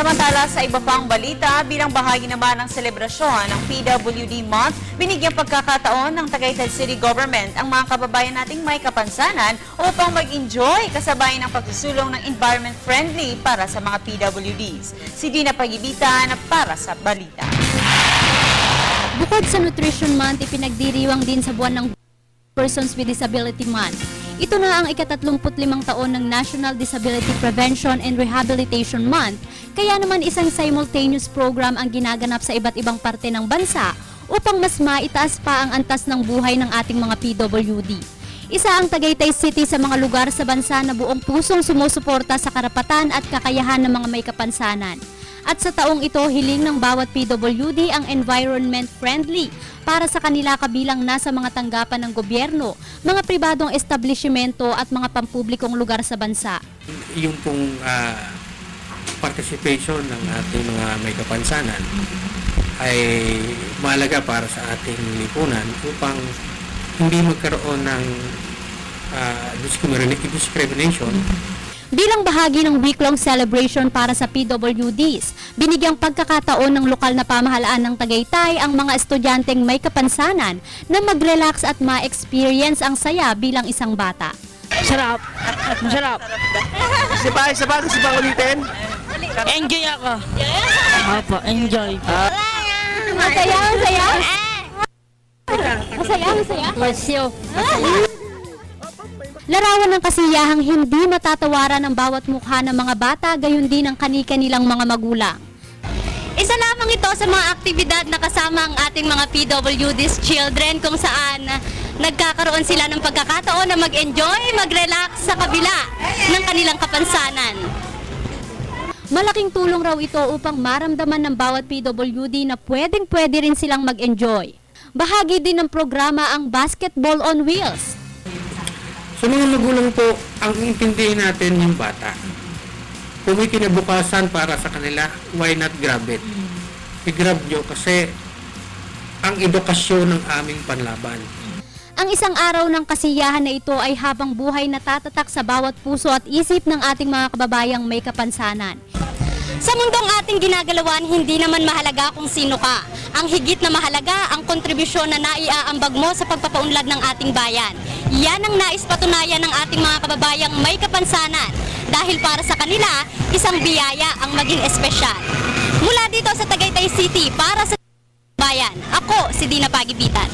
Samantala sa iba pang balita, bilang bahagi naman ng selebrasyon ng PWD Month, binigyang pagkakataon ng Tagaytay City Government ang mga kababayan nating may kapansanan upang mag-enjoy kasabay ng pagsusulong ng environment-friendly para sa mga PWDs. Si Dina Pagibitan para sa balita. Bukod sa Nutrition Month, ipinagdiriwang din sa buwan ng Persons with Disability Month. Ito na ang ika-35 taon ng National Disability Prevention and Rehabilitation Month, kaya naman isang simultaneous program ang ginaganap sa iba't ibang parte ng bansa upang mas maitaas pa ang antas ng buhay ng ating mga PWD. Isa ang Tagaytay City sa mga lugar sa bansa na buong pusong sumusuporta sa karapatan at kakayahan ng mga may kapansanan. At sa taong ito, hiling ng bawat PWD ang environment-friendly para sa kanila kabilang nasa mga tanggapan ng gobyerno, mga pribadong establishmento at mga pampublikong lugar sa bansa. Yung pong participation ng ating mga may kapansanan ay mahalaga para sa ating lipunan upang hindi magkaroon ng discrimination. Bilang bahagi ng week-long celebration para sa PWDs, binigyang pagkakataon ng lokal na pamahalaan ng Tagaytay ang mga estudyanteng may kapansanan na mag-relax at ma-experience ang saya bilang isang bata. Sarap. Masarap. Isa pa, gusto pa ulitin? Enjoy ako. Opo, enjoy. Masaya, masaya? Masaya, masaya? Masyo. Larawan ng kasiyahang hindi matatawaran ng bawat mukha ng mga bata, gayon din ang kani-kanilang mga magulang. Isa lamang ito sa mga aktibidad na kasama ang ating mga PWD's children kung saan nagkakaroon sila ng pagkakataon na mag-enjoy, mag-relax sa kabila ng kanilang kapansanan. Malaking tulong raw ito upang maramdaman ng bawat PWD na pwedeng-pwede rin silang mag-enjoy. Bahagi din ng programa ang Basketball on Wheels. Sa mga magulang po, ang intindihin natin yung bata. Kung may kinabukasan para sa kanila, why not grab it? I-grab nyo kasi ang edukasyon ng aming panlaban. Ang isang araw ng kasiyahan na ito ay habang buhay na tatatak sa bawat puso at isip ng ating mga kababayang may kapansanan. Sa mundong ating ginagalawan, hindi naman mahalaga kung sino ka. Ang higit na mahalaga, ang kontribusyon na naiaambag mo sa pagpapaunlad ng ating bayan. Yan ang nais patunayan ng ating mga kababayang may kapansanan. Dahil para sa kanila, isang biyaya ang maging espesyal. Mula dito sa Tagaytay City, para sa bayan, ako si Dina Pagibitan.